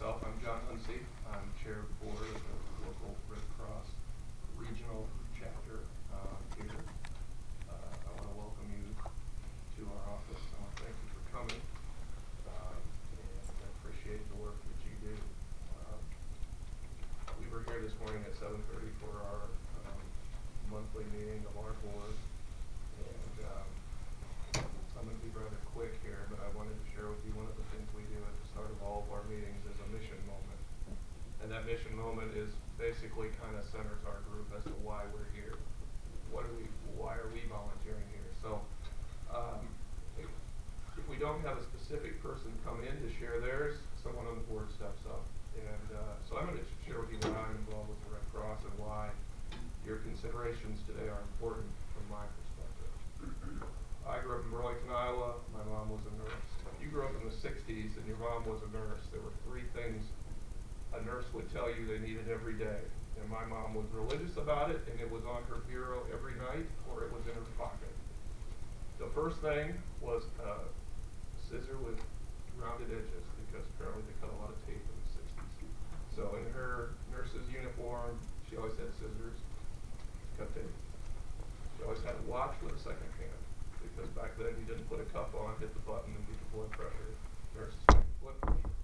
myself. I'm John Hunsey. I'm chair of the board of the local Red Cross regional chapter here. I want to welcome you to our office. I want to thank you for coming, and I appreciate the work that you do. We were here this morning at 7:30 for our monthly meeting of our board, and I'm going to be rather quick here, but I wanted to share with you one of the things we do at the start of all of our meetings is a mission moment. And that mission moment is basically kind of centers our group as to why we're here. Why are we volunteering here? So if we don't have a specific person come in to share theirs, someone on the board steps up. And so I'm going to share with you why I'm involved with the Red Cross and why your considerations today are important from my perspective. I grew up in Burlington, Iowa. My mom was a nurse. If you grew up in the 60s and your mom was a nurse, there were three things a nurse would tell you they needed every day. And my mom was religious about it, and it was on her bureau every night, or it was in her pocket. The first thing was a scissor with rounded edges, because apparently they cut a lot of tape in the 60s. So in her nurse's uniform, she always had scissors to cut tape. She always had a watch with a second hand, because back then you didn't put a cuff on, hit the button, and get the blood pressure. Nurses make blood pressure.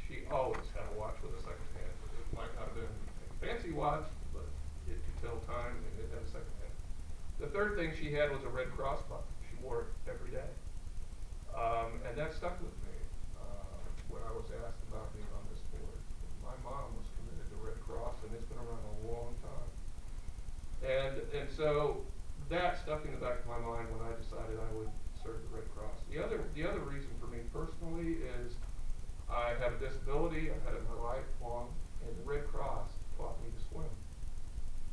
She always had a watch with a second hand. It might not have been a fancy watch, but it could tell time, and it had a second hand. The third thing she had was a Red Cross button. She wore it every day. And that stuck with me when I was asked about being on this board. My mom was committed to Red Cross, and it's been around a long time. And so that stuck in the back of my mind when I decided I would serve the Red Cross. The other reason for me personally is I have a disability. I've had it my life long, and the Red Cross taught me to swim.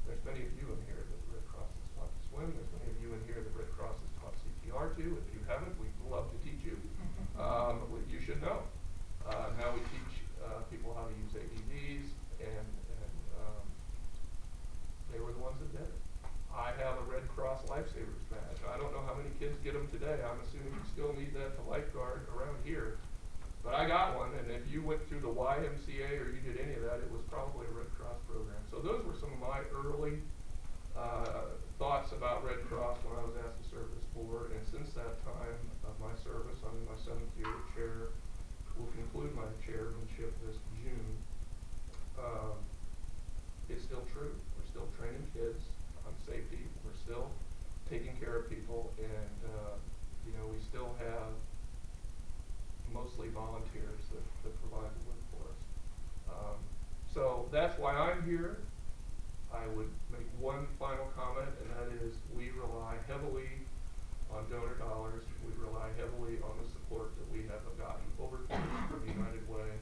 There's many of you in here that the Red Cross has taught to swim. There's many of you in here that the Red Cross has taught CPR to. If you haven't, we'd love to teach you. You should know. Now we teach people how to use AEDs, and they were the ones that did it. I have a Red Cross Lifesavers badge. I don't know how many kids get them today. I'm assuming you still need that to lifeguard around here. But I got one, and if you went through the YMCA or you did any of that, it was probably a Red Cross program. So those were some of my early thoughts about Red Cross when I was asked to serve this board. And since that time of my service, I'm in my 7th year as chair. Will conclude my chairmanship this June. It's still true. We're still training kids on safety. We're still taking care of people, and we still have mostly volunteers that provide the work for us. So that's why I'm here. I would make one final comment, and that is we rely heavily on donor dollars. We rely heavily on the support that we have gotten over time from United Way.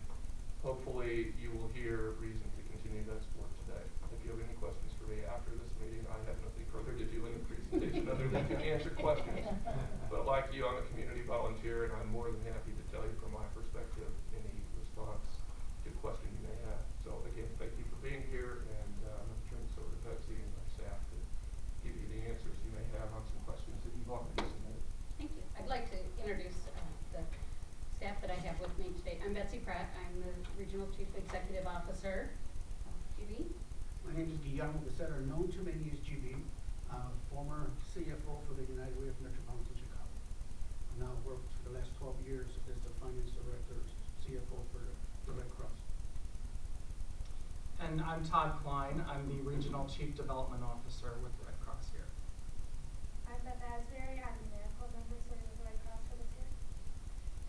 Hopefully you will hear reason to continue that support today. If you have any questions for me after this meeting, I have nothing further to do in the presentation other than to answer questions. But like you, I'm a community volunteer, and I'm more than happy to tell you from my perspective any response to questions you may have. So again, thank you for being here, and I'm going to turn this over to Betsy and my staff to give you the answers you may have on some questions that you've already submitted. Thank you. I'd like to introduce the staff that I have with me today. I'm Betsy Pratt. I'm the Regional Chief Executive Officer. GB? My name is Guillermo Becerra, known to many as GB, former CFO for the United Way of Metropolitan Chicago. Now worked for the last 12 years as the Finance Director, CFO for the Red Cross. And I'm Todd Klein. I'm the Regional Chief Development Officer with Red Cross here. I'm Beth Asbury. I'm the medical officer with Red Cross for this year.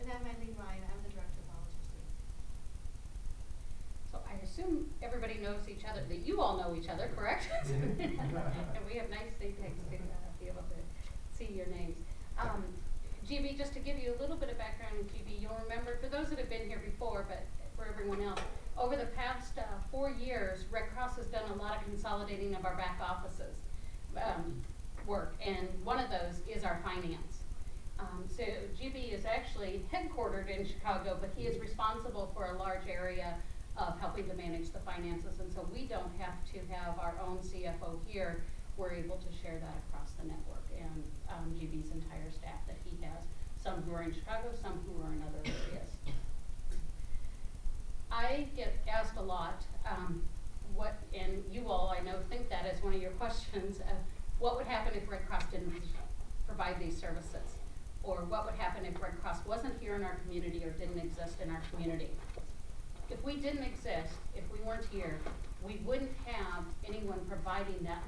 And I'm Eileen Ryan. I'm the Director of Volunteer Students. So I assume everybody knows each other, that you all know each other, correct? And we have nice name tags to be able to see your names. GB, just to give you a little bit of background on GB, you'll remember, for those that have been here before, but for everyone else, over the past 4 years, Red Cross has done a lot of consolidating of our back offices work, and one of those is our finance. So GB is actually headquartered in Chicago, but he is responsible for a large area of helping to manage the finances, and so we don't have to have our own CFO here. We're able to share that across the network and GB's entire staff that he has, some who are in Chicago, some who are in other areas. I get asked a lot, and you all, I know, think that is one of your questions, what would happen if Red Cross didn't provide these services? Or what would happen if Red Cross wasn't here in our community or didn't exist in our community? If we didn't exist, if we weren't here, we wouldn't have anyone providing that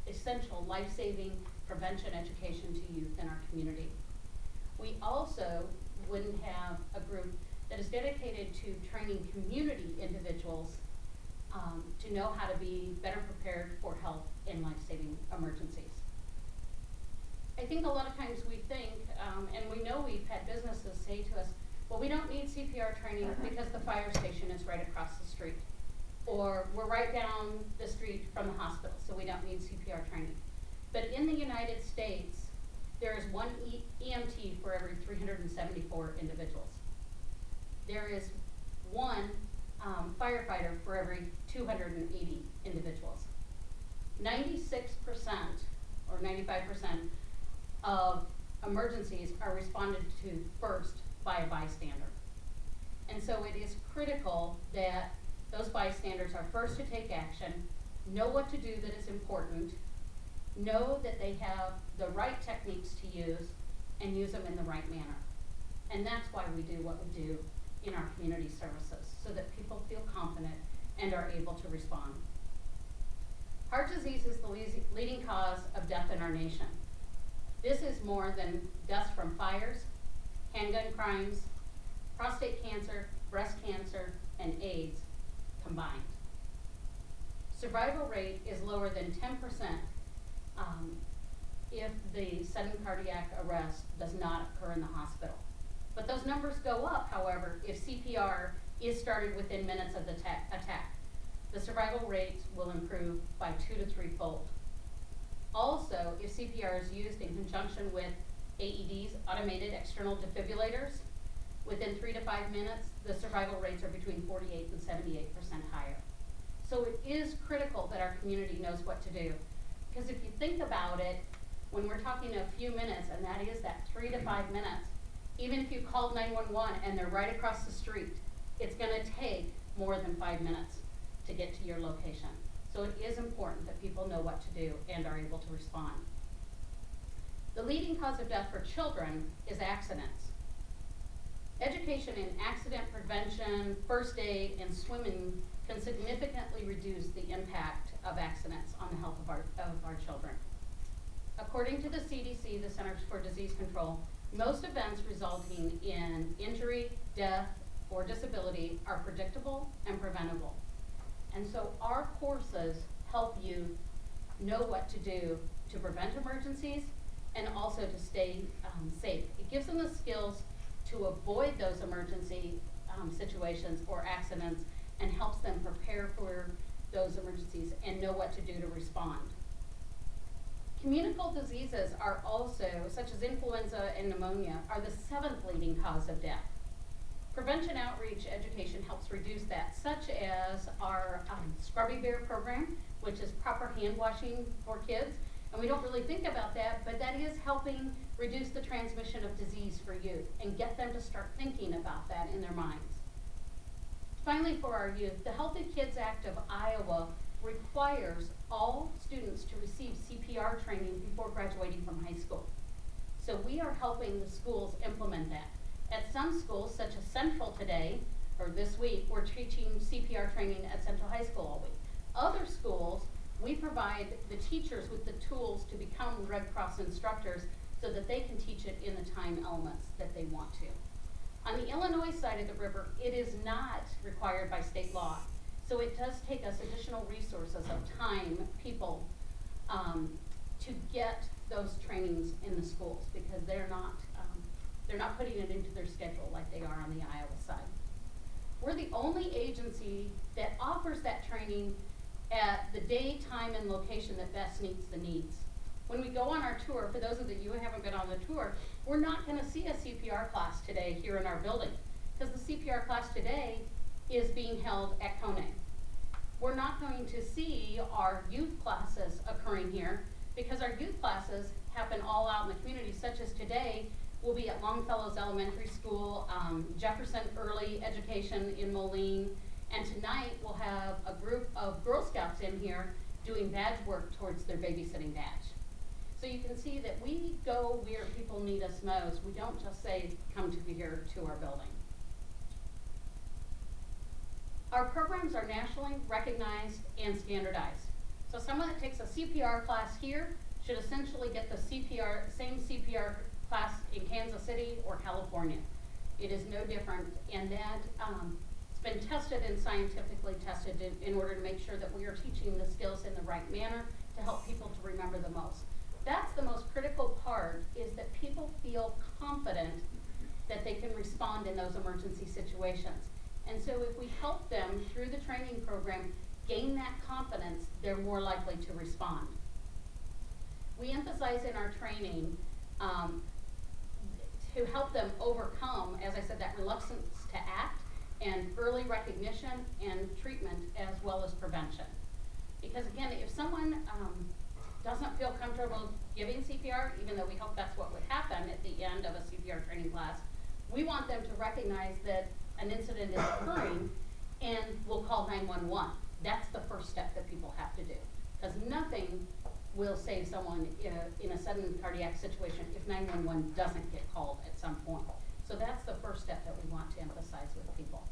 essential life-saving prevention education to youth in our community. We also wouldn't have a group that is dedicated to training community individuals to know how to be better prepared for health in life-saving emergencies. I think a lot of times we think, and we know we've had businesses say to us, well, we don't need CPR training because the fire station is right across the street. Or we're right down the street from the hospital, so we don't need CPR training. But in the United States, there is one EMT for every 374 individuals. There is one firefighter for every 280 individuals. 96% or 95% of emergencies are responded to first by a bystander. And so it is critical that those bystanders are first to take action, know what to do that is important, know that they have the right techniques to use, and use them in the right manner. And that's why we do what we do in our community services, so that people feel confident and are able to respond. Heart disease is the leading cause of death in our nation. This is more than deaths from fires, handgun crimes, prostate cancer, breast cancer, and AIDS combined. Survival rate is lower than 10% if the sudden cardiac arrest does not occur in the hospital. But those numbers go up, however, if CPR is started within minutes of the attack. The survival rate will improve by 2 to 3-fold. Also, if CPR is used in conjunction with AEDs, automated external defibrillators, within 3 to 5 minutes, the survival rates are between 48 and 78% higher. So it is critical that our community knows what to do. Because if you think about it, when we're talking a few minutes, and that is that 3 to 5 minutes, even if you called 911 and they're right across the street, it's gonna take more than 5 minutes to get to your location. So it is important that people know what to do and are able to respond. The leading cause of death for children is accidents. Education in accident prevention, first aid, and swimming can significantly reduce the impact of accidents on the health of our children. According to the CDC, the Centers for Disease Control, most events resulting in injury, death, or disability are predictable and preventable. And so our courses help you know what to do to prevent emergencies and also to stay safe. It gives them the skills to avoid those emergency situations or accidents and helps them prepare for those emergencies and know what to do to respond. Communicable diseases are also, such as influenza and pneumonia, are the 7th leading cause of death. Prevention outreach education helps reduce that, such as our Scrubby Bear program, which is proper hand washing for kids. And we don't really think about that, but that is helping reduce the transmission of disease for youth and get them to start thinking about that in their minds. Finally, for our youth, the Healthy Kids Act of Iowa requires all students to receive CPR training before graduating from high school. So we are helping the schools implement that. At some schools, such as Central today, or this week, we're teaching CPR training at Central High School all week. Other schools, we provide the teachers with the tools to become Red Cross instructors so that they can teach it in the time elements that they want to. On the Illinois side of the river, it is not required by state law. So it does take us additional resources of time, people, to get those trainings in the schools because they're not putting it into their schedule like they are on the Iowa side. We're the only agency that offers that training at the day, time, and location that best meets the needs. When we go on our tour, for those of you who haven't been on the tour, we're not going to see a CPR class today here in our building because the CPR class today is being held at Koenig. We're not going to see our youth classes occurring here because our youth classes happen all out in the community, such as today will be at Longfellows Elementary School, Jefferson Early Education in Moline, And tonight, we'll have a group of Girl Scouts in here doing badge work towards their babysitting badge. So you can see that we go where people need us most. We don't just say, come to here to our building. Our programs are nationally recognized and standardized. So someone that takes a CPR class here should essentially get the same CPR class in Kansas City or California. It is no different, and that it's been tested and scientifically tested in order to make sure that we are teaching the skills in the right manner to help people to remember the most. That's the most critical part, is that people feel confident that they can respond in those emergency situations. And so if we help them through the training program gain that confidence, they're more likely to respond. We emphasize in our training to help them overcome, as I said, that reluctance to act, and early recognition and treatment as well as prevention. Because again, if someone doesn't feel comfortable giving CPR, even though we hope that's what would happen at the end of a CPR training class, we want them to recognize that an incident is occurring and we'll call 911. That's the first step that people have to do. Because nothing will save someone in a sudden cardiac situation if 911 doesn't get called at some point. So that's the first step that we want to emphasize with people.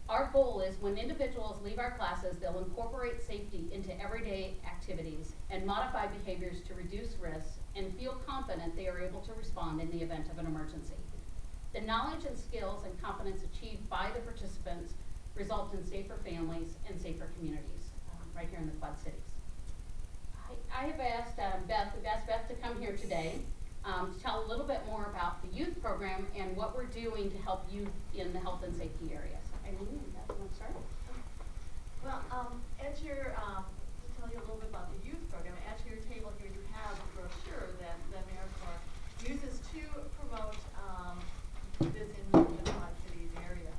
Our goal is when individuals leave our classes, they'll incorporate safety into everyday activities and modify behaviors to reduce risks and feel confident they are able to respond in the event of an emergency. The knowledge and skills and confidence achieved by the participants result in safer families and safer communities right here in the Quad Cities. I have asked we've asked Beth to come here today to tell a little bit more about the youth program and what we're doing to help youth in the health and safety areas. Eileen, Beth, you want to start? Well, at your, to tell you a little bit about the youth program, at your table here you have a brochure that AmeriCorps uses to promote this in the Quad Cities area.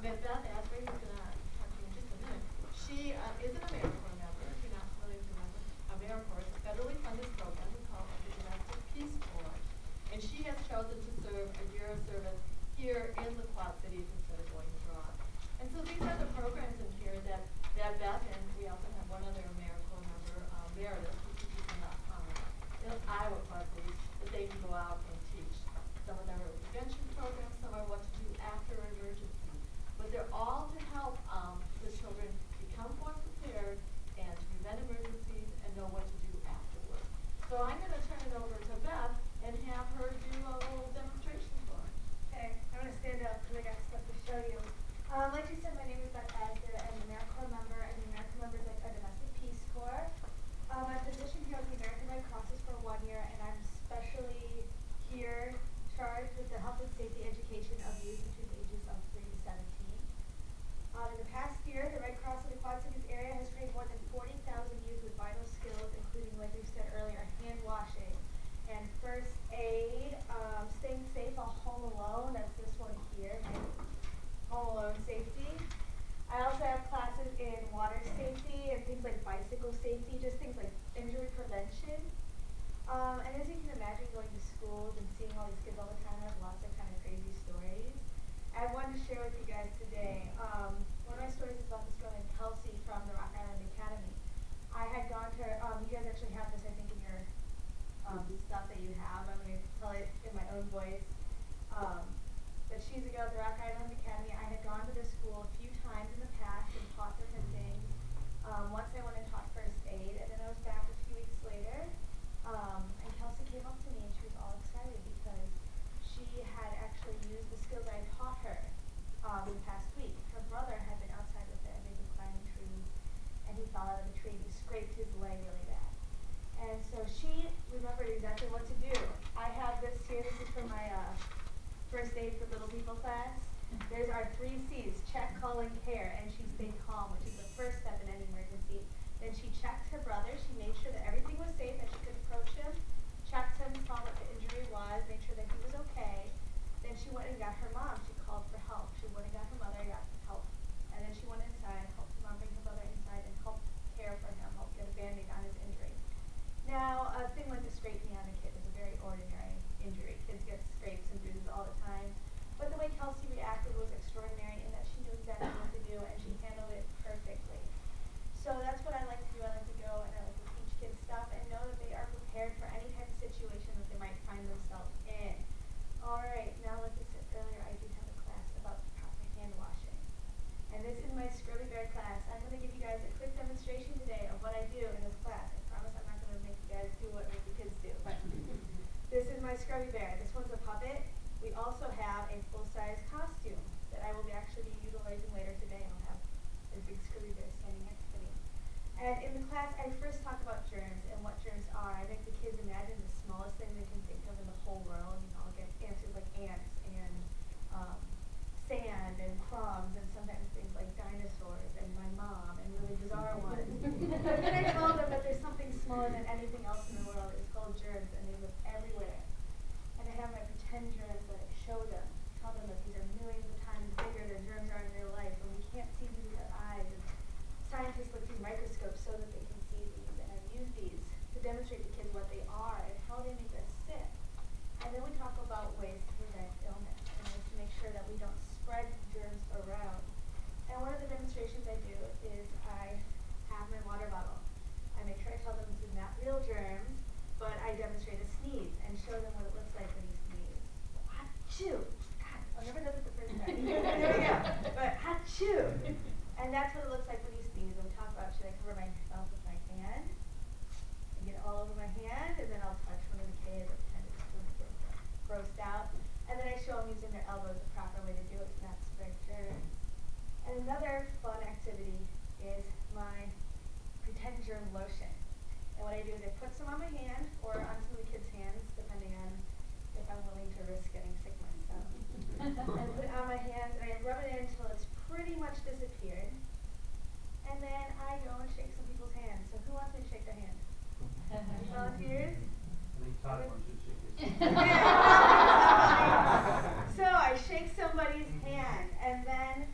Beth Asbury, who's going to talk to you in just a minute, she is an AmeriCorps member. If you're not familiar with AmeriCorps, it's a federally funded program. We call it the Domestic Peace Corps. And she has chosen to serve a year of service here in the Quad Cities instead of going abroad. And so these are the programs in here that Beth, and we also have one other AmeriCorps member, Meredith, who teaches in the Iowa Quad Cities, that they can go out and teach. Some of them are prevention programs, some are what to do after an emergency. But they're all to help the children become more prepared and to prevent emergencies and know what to do afterwards. So I'm going to turn it over to Beth and have her do a little demonstration for us. Okay, I'm going to stand up because I got stuff to show you. Like you said, my name is Beth Asbury. I'm an AmeriCorps member, and the AmeriCorps member is like a domestic Peace Corps. My position here with the American Red Cross is for 1 year, and I'm specially here charged with the health and safety education of youth between the ages of 3 to 17. In the past year, the Red Cross in the Quad Cities area has trained more than 40,000 youth with vital skills, including, like we said earlier, hand washing and first aid, staying safe while home alone. That's this one here, home alone safety. I also have classes in water safety and things like bicycle safety, just things like injury prevention. And as you can imagine, going to schools and seeing all these kids all the time, I have lots of kind of crazy stories. I wanted to share with you guys today. One of my stories is about this girl named Kelsey from the Rock Island Academy. I had gone to her, you guys actually have this, I think, in your stuff that you have. I'm going to tell it in my own voice. But she's a girl at the Rock Island Academy. I had gone to this school a few times in the past and taught different things. Once I went and taught first aid, and then I was back a few weeks later. And Kelsey came up to me and she was all excited because she had actually used the skills I had taught her in the past week. Her brother had been outside with her and they'd been climbing trees, and he fell out of the tree and he scraped his leg really bad. And so she remembered exactly what to do. I have this here. This is from my first aid for little people class. There's our 3 C's: check, call, and care. And she stayed calm, which is the first step in any emergency. Then she checked her brother. She made sure that everything was safe, that she could approach him, checked him, saw what the injury was, made sure that he was okay. Then she went and got her mom. She called for help. She went and got her mother, got help. And then she went inside, helped her mom bring her brother inside, and helped care for him, helped get a Band-Aid on his injury. Now, a thing like a scraped knee on a kid is a very ordinary injury. Kids get scrapes and bruises all the time. But the way Kelsey reacted was extraordinary. find themselves in. Alright, now like I said earlier, I do have a class about proper hand washing. And this is my Scrubby Bear class. I'm going to give you guys a quick demonstration today of what I do in this class. I promise I'm not going to make you guys do what the kids do. But this is my Scrubby Bear. This one's a puppet. We also have a full-size costume that I will actually be utilizing later today. I'll have a big Scrubby Bear standing next to me. And in the class, I first talk about germs and what germs are. I make the kids imagine the smallest thing they can think of in the whole world. You know, I'll get answers like ants and sand and crumbs and sometimes things like dinosaurs and my mom and really bizarre ones. But then I tell them that there's something smaller than anything else in the world. It's called germs and they live everywhere. And I have my pretend germs that I show them. Tell them that these are millions of times bigger than germs are in real life and we can't see these with our eyes. And scientists look through microscopes so that they can see these, and I use these to demonstrate to kids what they are and how they make us sick. And then we talk about ways to prevent illness and ways to make sure that we don't spread germs around. And one of the demonstrations I do is I have my water bottle. I make sure I tell them this is not real germs, but I demonstrate a sneeze and show them what it looks like when you sneeze. Achoo! God, I'll never do it the first time. There we go. But achoo! And that's what it looks like when you sneeze. And we talk about, should I cover my mouth with my hand and get it all over my hand, and then I'll touch one of the kids or pretend it's grossed out. And then I show them using their elbows the proper way to do it to not spread germs. And another fun activity is my pretend germ lotion. And what I do is I put some on my hand or on some of the kids' hands, depending on if I'm willing to risk getting sick myself. I put it on my hands and I rub it in until it's pretty much disappeared. And then I go and shake some people's hands. So who wants me to shake their hand? Any volunteers? I think Todd wants you to shake his So I shake somebody's hand, and then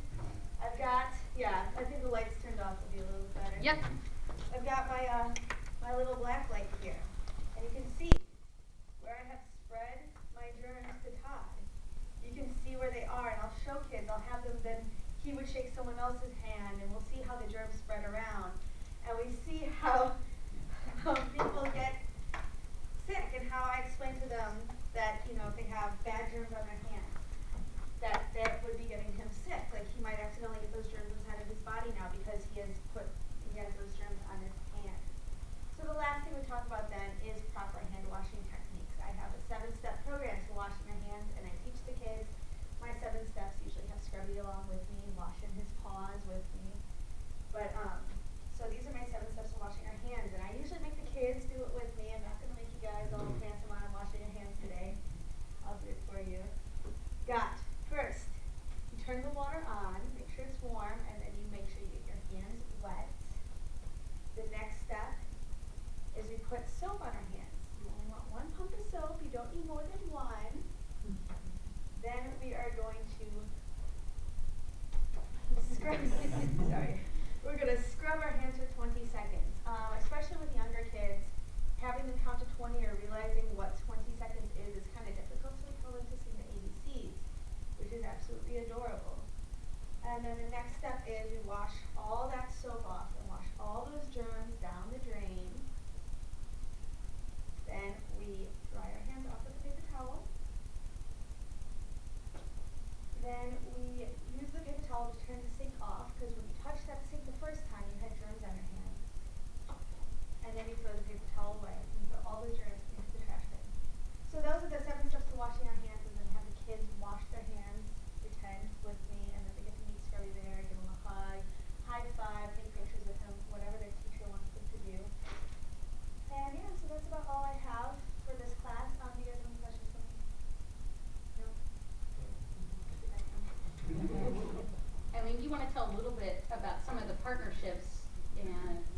I've got, I think the lights turned off will be a little better. Yep. I've got my my little black light here, and you can see where I have spread my germs to Todd. You can see where they are, and I'll show kids. I'll have them then. He would shake someone else's hand, and we'll see how the germs spread around, and we see how people get sick, and how I explain to them that, you know, if they have bad germs on their hands, that would be getting him sick. Like he might accidentally get those germs inside of his body now because he has those germs on his hand. So the last thing we talk about then is proper hand washing techniques. I have a 7-step program to washing your hands, and I teach the kids. My 7 steps usually have Scrubby along with me, washing his paws with me. But so these are my 7 steps to washing our hands, and I usually make the kids do it with me. I'm not going to make you guys all handsome on washing your hands today. I'll do it for you. First, you turn the water on, make sure it's warm, and then you make sure you get your hands wet. The next step is we put soap on our hands. You only want 1 pump of soap. You don't need more than 1. Then we are going to scrub. Sorry. We're going to scrub our hands for 20 seconds. Especially with younger kids, having them count to 20 or realizing what 20 seconds is kind of difficult, so we tell them to sing the ABCs, which is absolutely adorable. And then the next step is we wash all that soap off and wash all those germs down the drain. Then we dry our hands off with a paper towel. Then we use the paper towel to turn the sink off, because when you touched that sink the first time, you had germs on your hands. And then you throw the paper towel away and you put all the germs into the trash bin. So those are the 7 steps to washing our hands, and then have the kids wash their hands, pretend with me, and then they get to meet Scrubby Bear, give him a hug, high five, take pictures with him, whatever their teacher wants them to do. And yeah, so that's about all I have for this class. Do you guys have any questions for me? No? Eileen, do you want to tell a little bit about some of the partnerships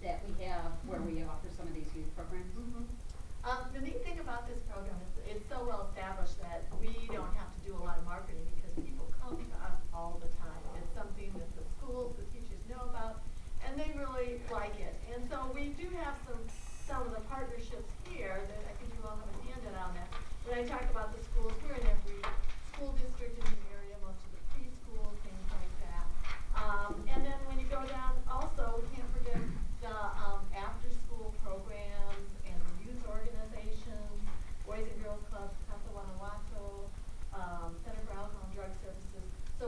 that we have where we offer some of these youth programs? The neat thing about this program is it's so well established that we don't have to do a lot of marketing because people come to us all the time. It's something that the schools, the teachers know about, and they really like it. And so we do have some of the partnerships here that I think you all have a handout on that. When I talk about the schools here in every school district in the area, most of the preschools, things like that. And then when you go down, also, we can't forget the after-school programs and the youth organizations, Boys and Girls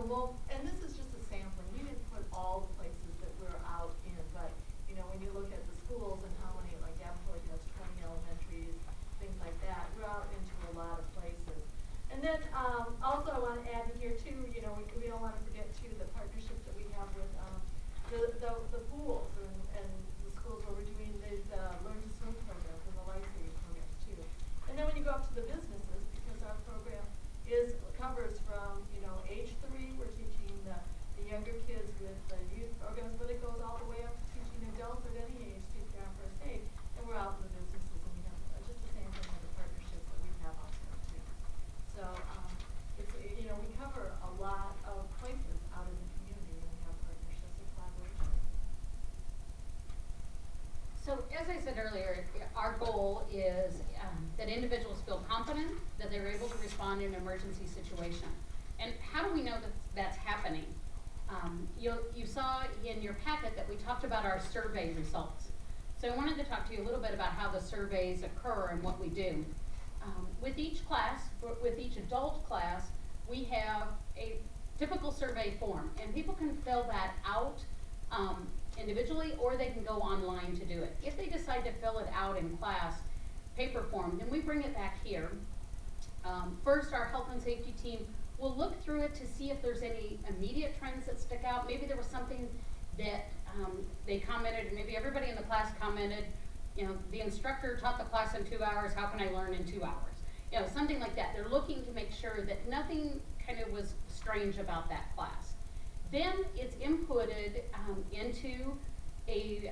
So and this is just a sampling. We didn't put all the places that we're out in, but you know, when you look at the schools and how many, like Davenport has 20 elementaries, things like that, we're out into a lot of places. And then also I want to add in here too, you know, we don't want to forget too the partnerships that we have with the pools and the schools where we're doing these learn to swim programs and the life saving programs too. And then when you go up to the businesses, because our program covers from, you know, age 3, we're teaching the younger kids with the youth programs, but it goes all the way up to teaching adults at any age to prepare on first aid. And we're out in the businesses and we have just the same thing with the partnerships that we have out there too. So it's, you know, we cover a lot of places out in the community and we have partnerships and collaboration. So as I said earlier, our goal is that individuals feel confident that they're able to respond in an emergency situation. And how do we know that that's happening? You saw in your packet that we talked about our survey results. So I wanted to talk to you a little bit about how the surveys occur and what we do. With each class, with each adult class, we have a typical survey form, and people can fill that out individually, or they can go online to do it. If they decide to fill it out in class, paper form, then we bring it back here. First, our health and safety team will look through it to see if there's any immediate trends that stick out. Maybe there was something that they commented, and maybe everybody in the class commented, you know, the instructor taught the class in 2 hours, how can I learn in 2 hours? You know, something like that. They're looking to make sure that nothing kind of was strange about that class. Then it's inputted into a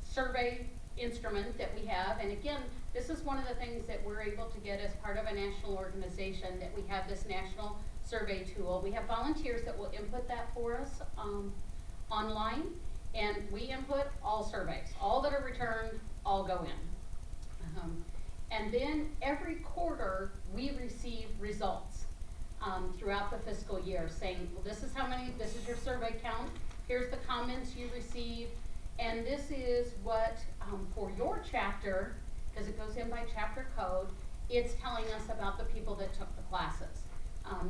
survey instrument that we have, and again, this is one of the things that we're able to get as part of a national organization, that we have this national survey tool. We have volunteers that will input that for us online, and we input all surveys. All that are returned, all go in. And then every quarter, we receive results throughout the fiscal year saying, well, this is how many, this is your survey count, here's the comments you received, and this is what, for your chapter, because it goes in by chapter code, it's telling us about the people that took the classes.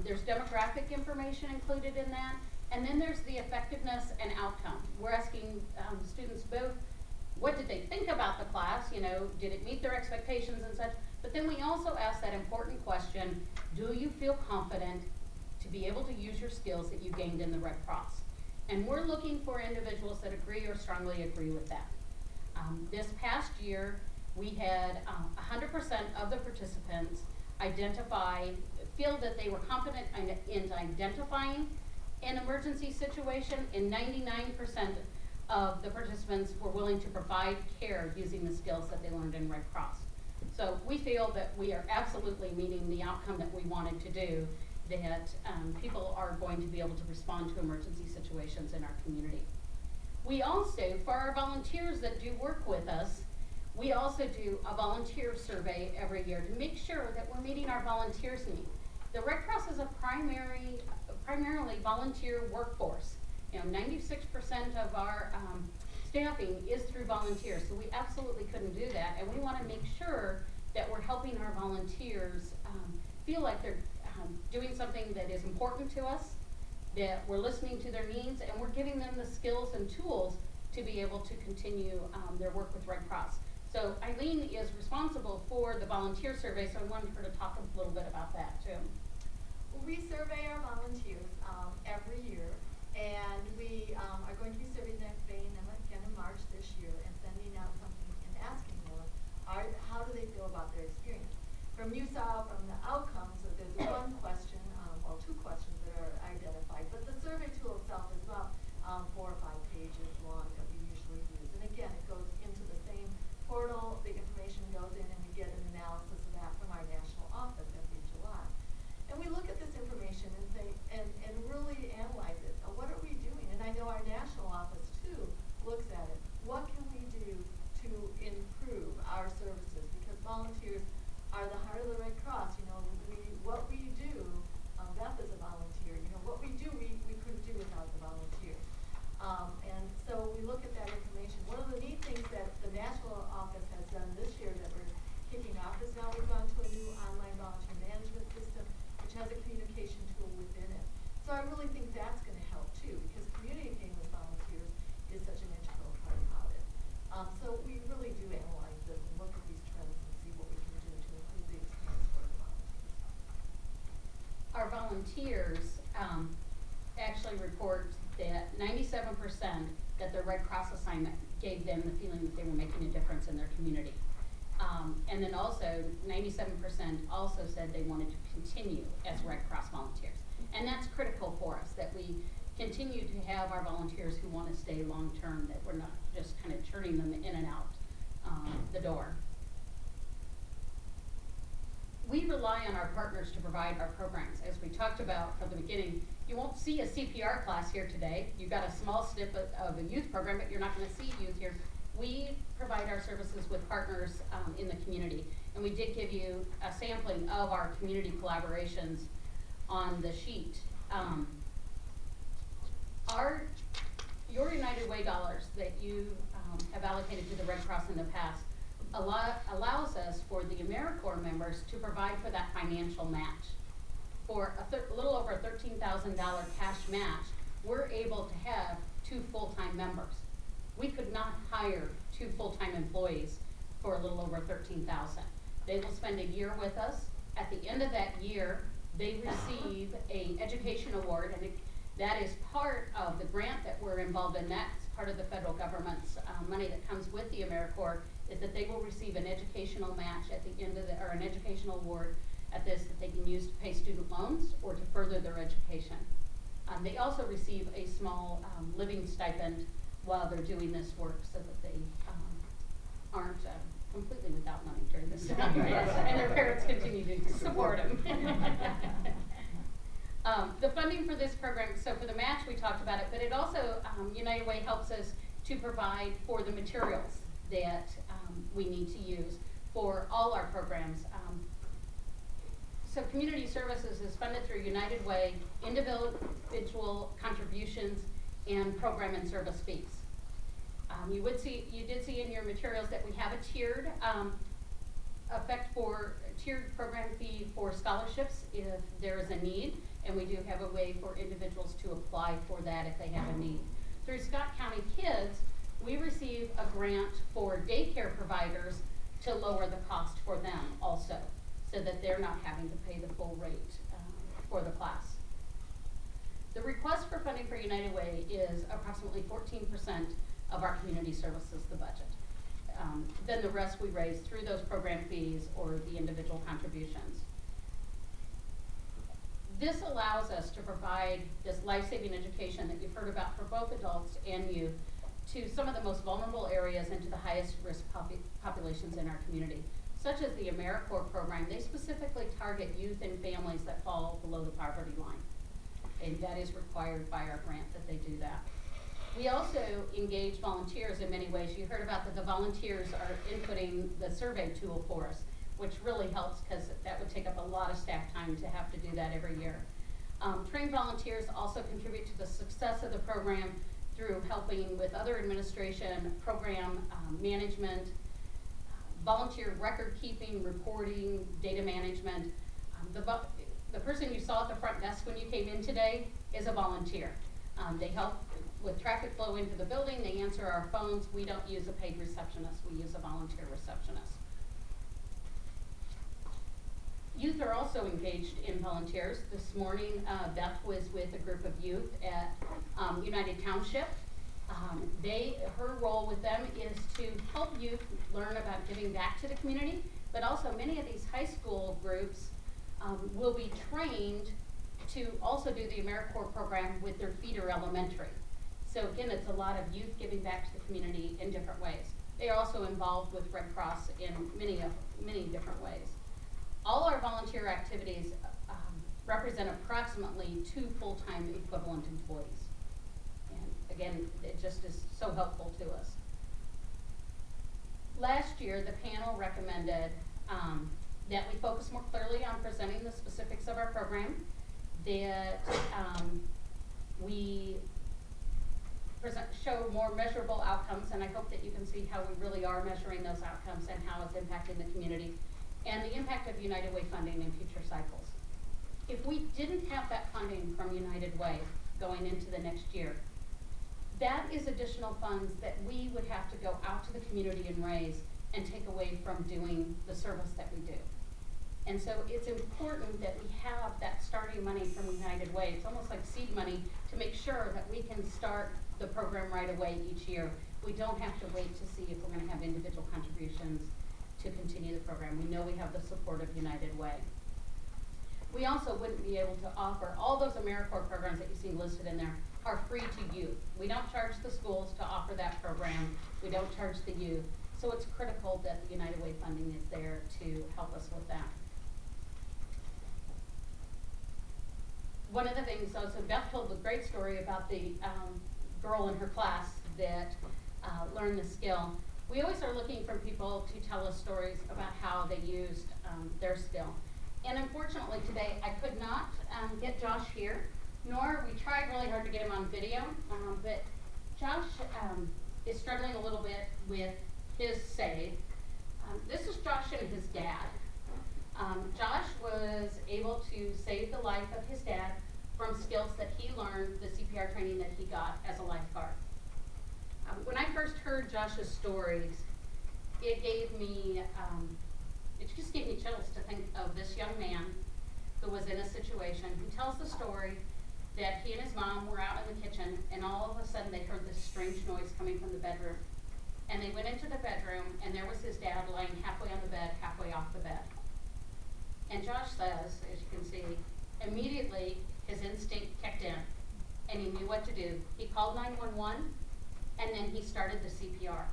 There's demographic information included in that, and then there's the effectiveness and outcome. We're asking students both, what did they think about the class, you know, did it meet their expectations and such, but then we also ask that important question, do you feel confident to be able to use your skills that you gained in the Red Cross? And we're looking for individuals that agree or strongly agree with that. This past year, we had 100% of the participants feel that they were confident in identifying an emergency situation, and 99% of the participants were willing to provide care using the skills that they learned in Red Cross. So we feel that we are absolutely meeting the outcome that we wanted to do, that people are going to be able to respond to emergency situations in our community. We also, for our volunteers that do work with us, we also do a volunteer survey every year to make sure that we're meeting our volunteers' needs. The Red Cross is a primarily volunteer workforce. You know, 96% of our staffing is through volunteers, so we absolutely couldn't do that, and we want to make sure that we're helping our volunteers feel like they're doing something that is important to us, that we're listening to their needs, and we're giving them the skills and tools to be able to continue their work with Red Cross. So Eileen is responsible for the volunteer survey, so I wanted her to talk a little bit about that too. Well, we survey our volunteers every year, and we are going to be surveying them again in March this year and sending out something and asking them, how do they feel about their experience? From you saw from the outcomes that there's one question, well, 2 questions that are identified, but the survey tool itself is about 4 or 5 pages long that we usually use. And again, it goes into the same portal, the information goes in, and we get an analysis of that from our national office every July. And we look at this information and say, and really analyze it. What are we doing? And I know our national office too looks at it. What can we do to improve our services? Because volunteers are the heart of the Red Cross. You know, we volunteers, actually report that 97% that their Red Cross assignment gave them the feeling that they were making a difference in their community. And then also, 97% also said they wanted to continue as Red Cross volunteers. And that's critical for us, that we continue to have our volunteers who want to stay long-term, that we're not just kind of turning them in and out the door. We rely on our partners to provide our programs. As we talked about from the beginning, you won't see a CPR class here today. You've got a small snippet of a youth program, but you're not going to see youth here. We provide our services with partners in the community. And we did give you a sampling of our community collaborations on the sheet. Your United Way dollars that you have allocated to the Red Cross in the past allows us for the AmeriCorps members to provide for that financial match. For a little over a $13,000 cash match, we're able to have 2 full-time members. We could not hire 2 full-time employees for a little over $13,000. They will spend a year with us. At the end of that year, they receive an education award, and that is part of the grant that we're involved in. That's part of the federal government's money that comes with the AmeriCorps, is that they will receive an educational match at the end of or an educational award at this that they can use to pay student loans or to further their education. They also receive a small living stipend while they're doing this work, so that they aren't completely without money during this time, and their parents continue to support them. The funding for this program, so for the match we talked about it, but it also, United Way helps us to provide for the materials that we need to use for all our programs. So community services is funded through United Way, individual contributions, and program and service fees. You did see in your materials that we have a tiered tiered program fee for scholarships if there is a need, and we do have a way for individuals to apply for that if they have a need. Through Scott County Kids, we receive a grant for daycare providers to lower the cost for them also, so that they're not having to pay the full rate for the class. The request for funding for United Way is approximately 14% of our community services, the budget. Then the rest we raise through those program fees or the individual contributions. This allows us to provide this life-saving education that you've heard about for both adults and youth to some of the most vulnerable areas and to the highest risk populations in our community, such as the AmeriCorps program. They specifically target youth and families that fall below the poverty line, and that is required by our grant that they do that. We also engage volunteers in many ways. You heard about that the volunteers are inputting the survey tool for us, which really helps because that would take up a lot of staff time to have to do that every year. Trained volunteers also contribute to the success of the program through helping with other administration, program management, volunteer record keeping, reporting, data management. The person you saw at the front desk when you came in today is a volunteer. They help with traffic flow into the building. They answer our phones. We don't use a paid receptionist. We use a volunteer receptionist. Youth are also engaged in volunteers. This morning, Beth was with a group of youth at United Township. Her role with them is to help youth learn about giving back to the community, but also many of these high school groups will be trained to also do the AmeriCorps program with their feeder elementary. So again, it's a lot of youth giving back to the community in different ways. They are also involved with Red Cross in many different ways. All our volunteer activities represent approximately 2 full-time equivalent employees. And again, it just is so helpful to us. Last year, the panel recommended that we focus more clearly on presenting the specifics of our program, that we show more measurable outcomes, and I hope that you can see how we really are measuring those outcomes and how it's impacting the community, and the impact of United Way funding in future cycles. If we didn't have that funding from United Way going into the next year, that is additional funds that we would have to go out to the community and raise and take away from doing the service that we do. And so it's important that we have that starting money from United Way. It's almost like seed money to make sure that we can start the program right away each year. We don't have to wait to see if we're gonna have individual contributions to continue the program. We know we have the support of United Way. We also wouldn't be able to offer, all those AmeriCorps programs that you see listed in there are free to youth. We don't charge the schools to offer that program. We don't charge the youth. So it's critical that the United Way funding is there to help us with that. One of the things, so Beth told a great story about the girl in her class that learned the skill. We always are looking for people to tell us stories about how they used their skill. And unfortunately today, I could not get Josh here, nor we tried really hard to get him on video, but Josh is struggling a little bit with his save. This is Josh and his dad. Josh was able to save the life of his dad from skills that he learned, the CPR training that he got as a lifeguard. When I first heard Josh's stories, it just gave me chills to think of this young man who was in a situation. He tells the story that he and his mom were out in the kitchen, and all of a sudden they heard this strange noise coming from the bedroom. And they went into the bedroom, and there was his dad laying halfway on the bed, halfway off the bed. And Josh says, as you can see, immediately his instinct kicked in, and he knew what to do. He called 911, and then he started the CPR.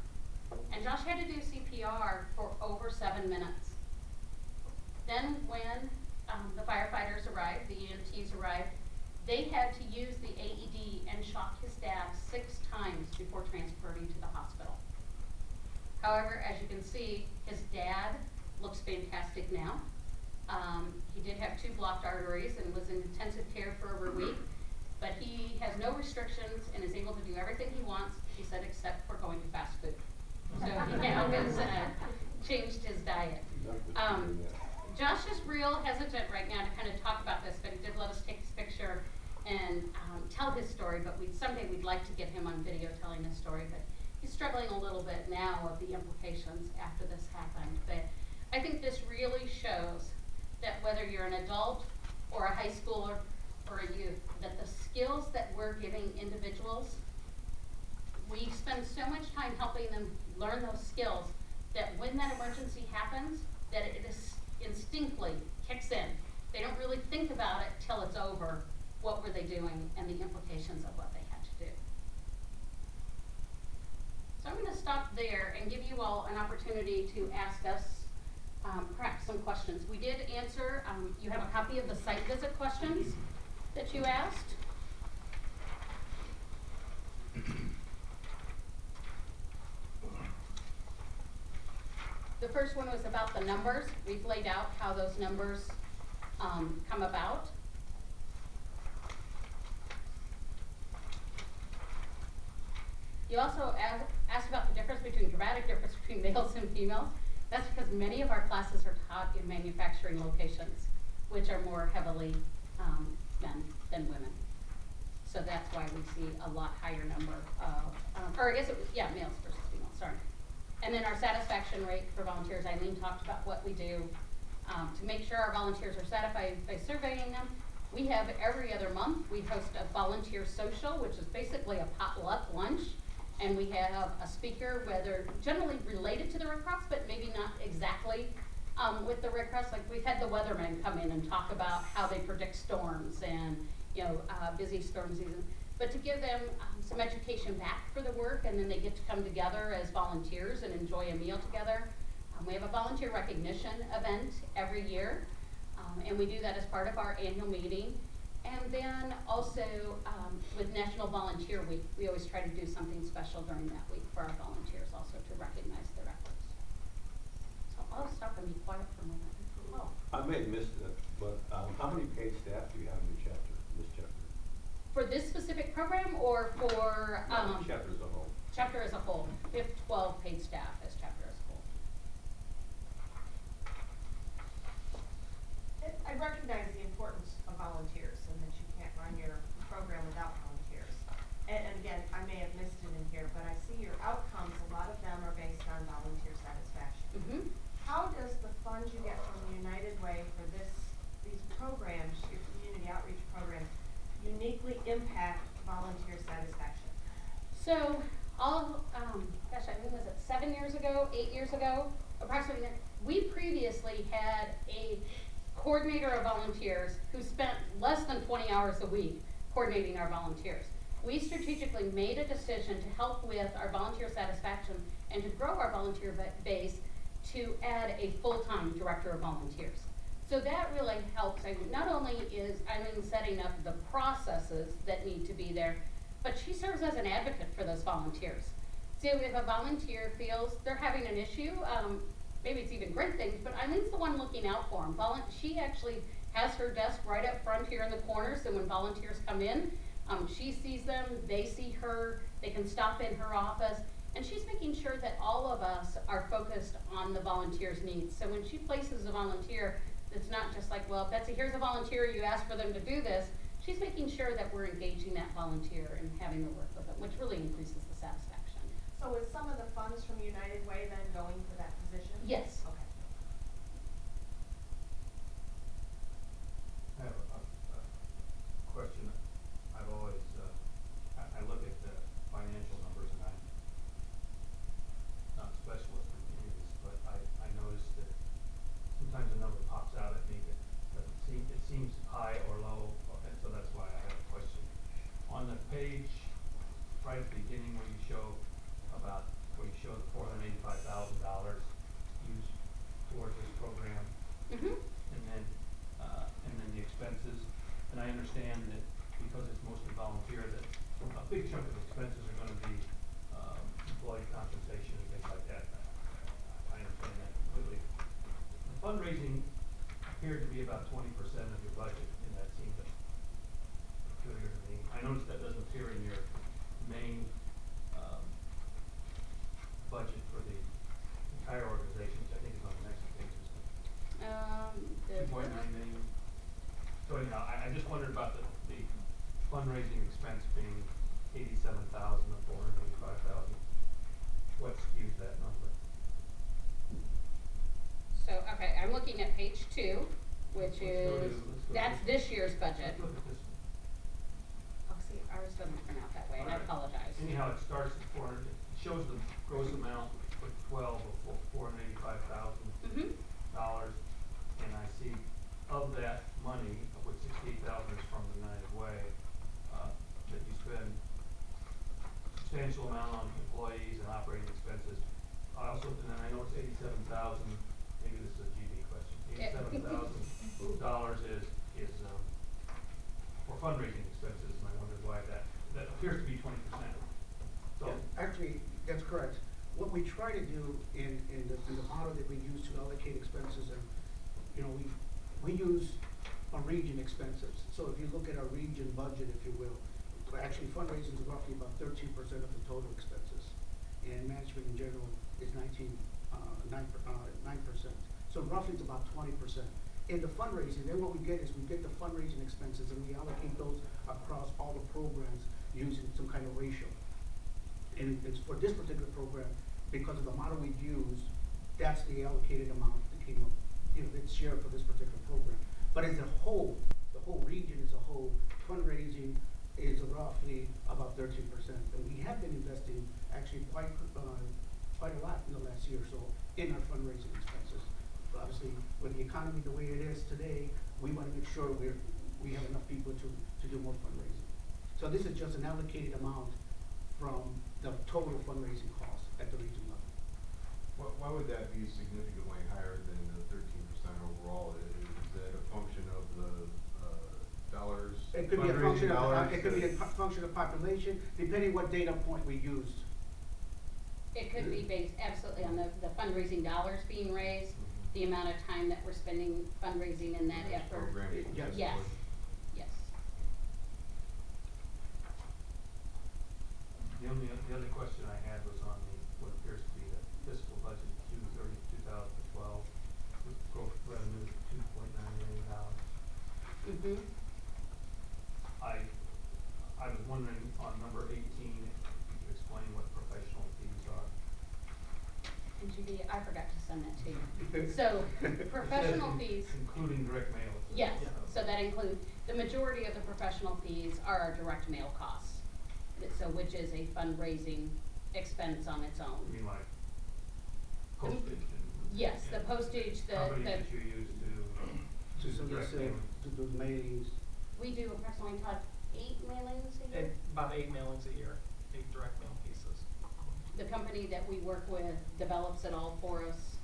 And Josh had to do CPR for over 7 minutes. Then when the firefighters arrived, the EMTs arrived, they had to use the AED and shock his dad 6 times before transporting to the hospital. However, as you can see, his dad looks fantastic now. He did have 2 blocked arteries and was in intensive care for over a week, but he has no restrictions and is able to do everything he wants, he said, except for going to fast food. So he now has changed his diet. Josh is real hesitant right now to kind of talk about this, but he did let us take his picture and tell his story, but someday we'd like to get him on video telling his story, but he's struggling a little bit now of the implications after this happened. But I think this really shows that whether you're an adult or a high schooler or a youth, that the skills that we're giving individuals, we spend so much time helping them learn those skills that when that emergency happens, that it is instinctively kicks in. They don't really think about it till it's over. What were they doing and the implications of what they had to do. So I'm going to stop there and give you all an opportunity to ask us perhaps some questions. We did answer, you have a copy of the site visit questions that you asked. The first one was about the numbers. We've laid out how those numbers come about. You also asked about the dramatic difference between males and females. That's because many of our classes are taught in manufacturing locations, which are more heavily men than women. So that's why we see a lot higher number of, or I guess it was, yeah, males versus females, sorry. And then our satisfaction rate for volunteers, Eileen talked about what we do to make sure our volunteers are satisfied by surveying them. We have every other month, we host a volunteer social, which is basically a potluck lunch. And we have a speaker, whether generally related to the Red Cross, but maybe not exactly with the Red Cross. Like we've had the weathermen come in and talk about how they predict storms and busy storm season. But to give them some education back for the work, and then they get to come together as volunteers and enjoy a meal together. We have a volunteer recognition event every year, and we do that as part of our annual meeting. And then also with National Volunteer Week, we always try to do something special during that week for our volunteers also to recognize their efforts. So I'll stop and be quiet for a moment. Oh. I may have missed it, but how many paid staff do you have in the chapter, this chapter? For this specific program or for Chapter as a whole. Chapter as a whole. We have 12 paid staff as chapter as a whole. I recognize the importance of volunteers and that you can't run your program without volunteers. And again, I may have missed it in here, but I see your outcomes, a lot of them are based on volunteer satisfaction. Mm-hmm. How does the funds you get from the United Way uniquely impact volunteer satisfaction? So, gosh, I mean, was it 7 years ago, 8 years ago, approximately, we previously had a coordinator of volunteers who spent less than 20 hours a week coordinating our volunteers. We strategically made a decision to help with our volunteer satisfaction and to grow our volunteer base to add a full-time director of volunteers. So that really helps. I mean, not only is Eileen setting up the processes that need to be there, but she serves as an advocate for those volunteers. So if a volunteer feels they're having an issue, maybe it's even great things, but Eileen's the one looking out for them. She actually has her desk right up front here in the corner, so when volunteers come in, she sees them, they see her, they can stop in her office, and she's making sure that all of us are focused on the volunteer's needs. So when she places a volunteer, it's not just like, well, Betsy, here's a volunteer, you asked for them to do this. She's making sure that we're engaging that volunteer and having to work with them, which really increases the satisfaction. So is some of the funds from United Way then going to that position? Yes. Okay. I have a question. I've always, I look at the financial numbers and I'm not a specialist in any of this, but I notice that sometimes a number pops out at me that doesn't seem, it seems high or low, and so that's why I have a question. On the page, right at the beginning where you show the $485,000 used towards this program, Mm-hmm. and then the expenses, and I understand that because it's mostly volunteer, that a big chunk of expenses are gonna be, employee compensation and things like that. I understand that completely. The fundraising appeared to be about 20% of your budget, and that seemed peculiar to me. I noticed that doesn't appear in your main, budget for the entire organization, which I think is on the next page. 2.9 million. So anyhow, I just wondered about the fundraising expense being 87,000 or 485,000. What skews that number? So, okay, I'm looking at page 2, which Let's go to that's this year's budget. Let's look at this one. Oh, see, ours doesn't turn out that way, and I Alright. apologize. Anyhow, it starts at 400, it shows the gross amount for 12 of $485,000. Mm-hmm. And I see of that money, of which 68,000 is from the United Way, that you spend substantial amount on employees and operating expenses. I also, and then I know it's 87,000, maybe this is a GB question, $87,000 is for fundraising expenses, and I wondered why that appears to be 20%. So, Yeah, actually, that's correct. What we try to do in the model that we use to allocate expenses, and, you know, we use a region expenses. So if you look at our region budget, if you will, actually fundraising is roughly about 13% of the total expenses. And management in general is 9%. So roughly it's about 20%. In the fundraising, then what we get is we get the fundraising expenses and we allocate those across all the programs using some kind of ratio. And it's for this particular program, because of the model we use, that's the allocated amount that came up, you know, that's shared for this particular program. But as a whole, the whole region as a whole, fundraising is roughly about 13%. And we have been investing actually quite a lot in the last year or so in our fundraising expenses. Obviously, with the economy the way it is today, we want to make sure we have enough people to do more fundraising. So this is just an allocated amount from the total fundraising cost at the region level. Why would that be significantly higher than the 13% overall? Is that a function of the dollars? It could be a function of dollars it could be a function of population, depending what data point we used. It could be based absolutely on the fundraising dollars being raised, the amount of time that we're spending fundraising in that effort. Programming. Yes. Yes, yes. The other question I had was on what appears to be the fiscal budget Q30 2012 with gross revenue of $2.9 million. Mm-hmm. I was wondering on number 18, if you could explain what professional fees are. And GB, I forgot to send that to you. So, professional fees, Including direct mail. yes, so that includes, the majority of the professional fees are our direct mail costs. So, which is a fundraising expense on its own. You mean like postage and? Yes, the postage, Companies the, that you use To to direct solicit, mail. to do mailings. we do approximately, Todd, 8 mailings a year. About 8 mailings a year, 8 direct mail pieces. The company that we work with develops it all for us,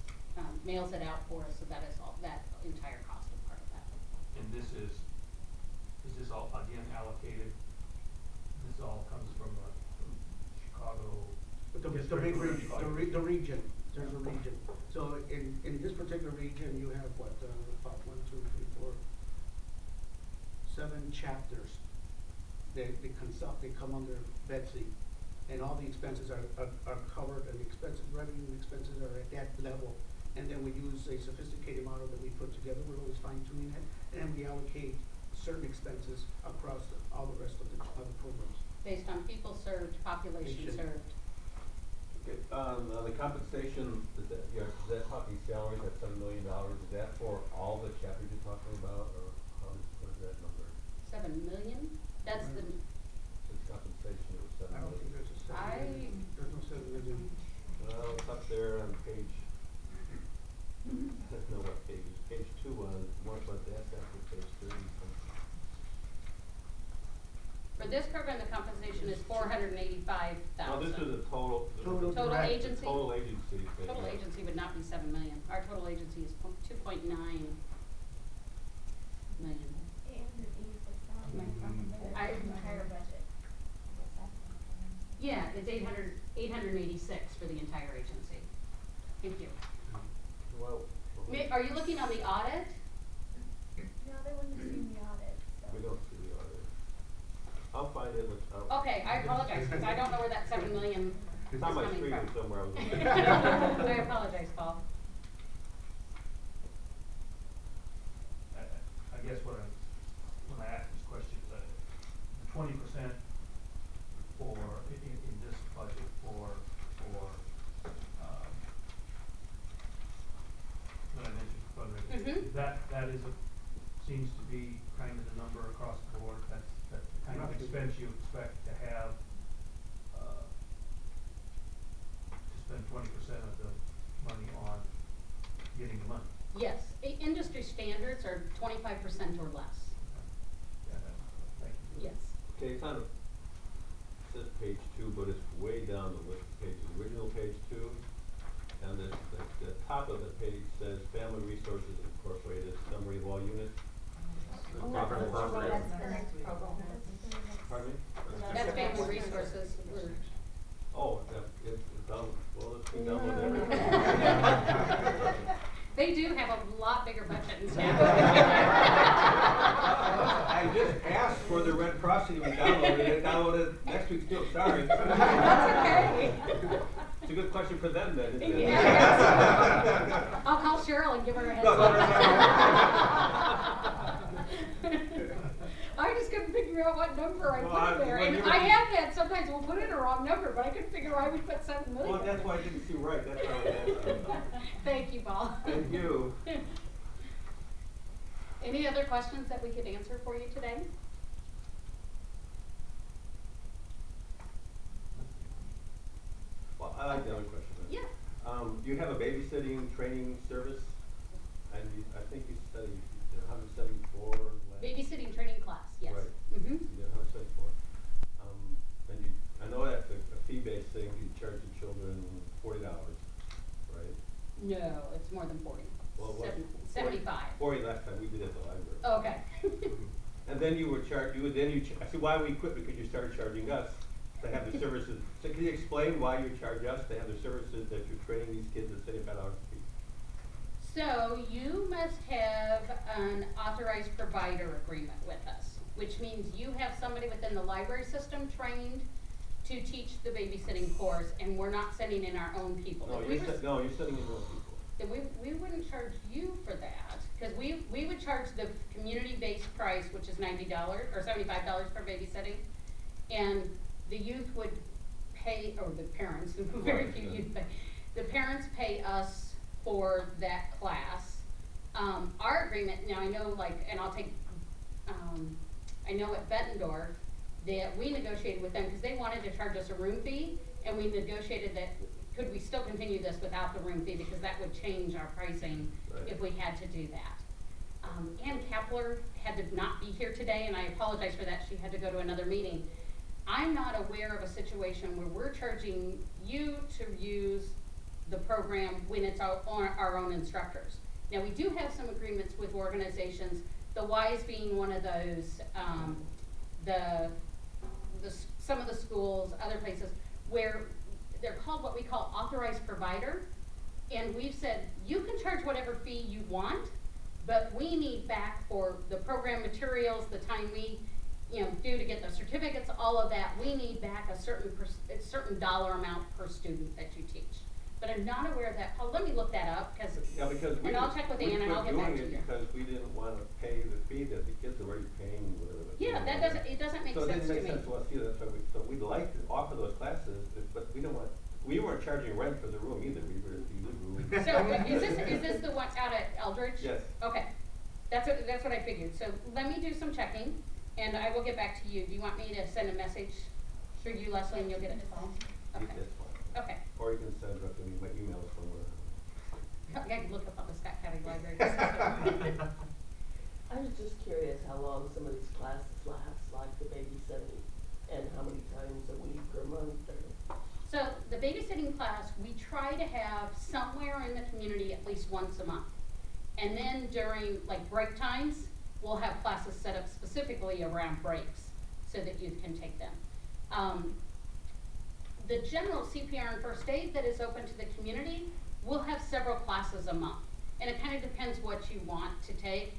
mails it out for us, so that is all, that entire cost is part of that. And this is this all again allocated? This all comes from Chicago? The district big or region, Chicago? the region, there's a region. So in this particular region, you have what, about 1, 2, 3, 4, 7 chapters. They come under Betsy, and all the expenses are covered, and the expenses, revenue and expenses are at that level. And then we use a sophisticated model that we put together, we're always fine tuning it, and we allocate certain expenses across all the rest of the programs. Based on people served, population Patient. served. Okay, the compensation, is that talking salaries at $7 million, is that for all the chapters you're talking about, or what is that number? 7 million? That's the, Since compensation, it was $7 I don't think million. there's a 7 million. There's no 7 million. Well, it's up there on page, I don't know what page, page 2 on, but that's after page 30 something. for this program, the compensation is 485,000. No, this is a total. Total Total direct. agency? Total agency. thing, Total yeah. agency would not be 7 million. Our total agency is 2.9 million. I- Entire budget. Yeah, it's 886 for the entire agency. Thank you. Well, Are you looking on the audit? No, they wouldn't have seen the audit, so. we don't see the audit. I'll find it, Okay, I apologize, because I don't know where that 7 million it's is on my coming screen from. somewhere. I was I apologize, Paul. I guess when I ask this question, the 20% for, in this budget for, when I mentioned fundraising, that is seems to be kind of the number across the board, that's the kind of expense you expect to have, to spend 20% of the money on getting the money. Yes, industry standards are 25% or less. Yeah, thank you. Yes. Okay, it's on, it says page 2, but it's way down the list of pages, original page 2. And the top of the page says Family Resources Incorporated, summary of all units. Oh, Proper that's property. the next program. Pardon me? That's family resources. Oh, it's down, well, let's be done with it. They do have a lot bigger budget than staff. I just asked for the Red Cross to be downloaded, it downloaded next week too, sorry. That's okay. It's a good question for them then, isn't it? Yeah. I'll call Cheryl and give her a heads up. I just couldn't figure out what number I put in there, and I have that, sometimes we'll put in a wrong number, but I couldn't figure out why we put 7 million. Well, that's why I didn't see right, that's why I was asking. Thank you, Paul. Thank you. Any other questions that we could answer for you today? Well, I like the other question. Yeah. Do you have a babysitting training service? And I think you said you did 174 last. Babysitting training class, yes. Right. Mm-hmm. You did 174. And I know that's a fee-based thing, you charge the children $40, right? No, it's more than 40. Well, what? 75. 40 last time, we did it at the library. Okay. And then you were charged, I see why we quit, because you started charging us to have the services. So can you explain why you charge us to have the services that you're training these kids at $75 a piece? So you must have an authorized provider agreement with us, which means you have somebody within the library system trained to teach the babysitting course, and we're not sending in our own people. No, If we you're were sending in real people. then we wouldn't charge you for that, because we would charge the community-based price, which is $90 or $75 for babysitting, and the youth would pay, or the parents, very few youth the parents pay us for that class. Our agreement, now I know like, and I'll take, I know at Bettendorf, that we negotiated with them, because they wanted to charge us a room fee, and we negotiated that, could we still continue this without the room fee, because that would change our pricing Right. if we had to do that. Ann Kepler had to not be here today, and I apologize for that, she had to go to another meeting. I'm not aware of a situation where we're charging you to use the program when it's our own instructors. Now, we do have some agreements with organizations, the WISE being one of those, some of the schools, other places, where they're called what we call authorized provider. And we've said, you can charge whatever fee you want, but we need back for the program materials, the time we, do to get the certificates, all of that, we need back a certain dollar amount per student that you teach. But I'm not aware of that. Paul, let me look that up, Yeah, because we. and I'll check with we Ann and I'll quit get back to doing you. it because we didn't wanna pay the fee that the kids are already paying, whatever. Yeah, that doesn't, it doesn't make So it sense didn't to me. make sense to us either, so we'd like to offer those classes, but we don't want, we weren't charging rent for the room either, we were just using room. So is this the one out at Eldridge? Yes. Okay, that's what I figured. So let me do some checking and I will get back to you. Do you want me to send a message through you, Leslie, and you'll get it to Paul? Okay, That's fine. okay. Or you can send it up to me, my email is somewhere. I can look up on the Scott County Library system. I was just curious how long some of these classes last, like the babysitting, and how many times a week or month or? So the babysitting class, we try to have somewhere in the community at least once a month. And then during like break times, we'll have classes set up specifically around breaks so that you can take them. The general CPR and first aid that is open to the community will have several classes a month. And it kind of depends what you want to take.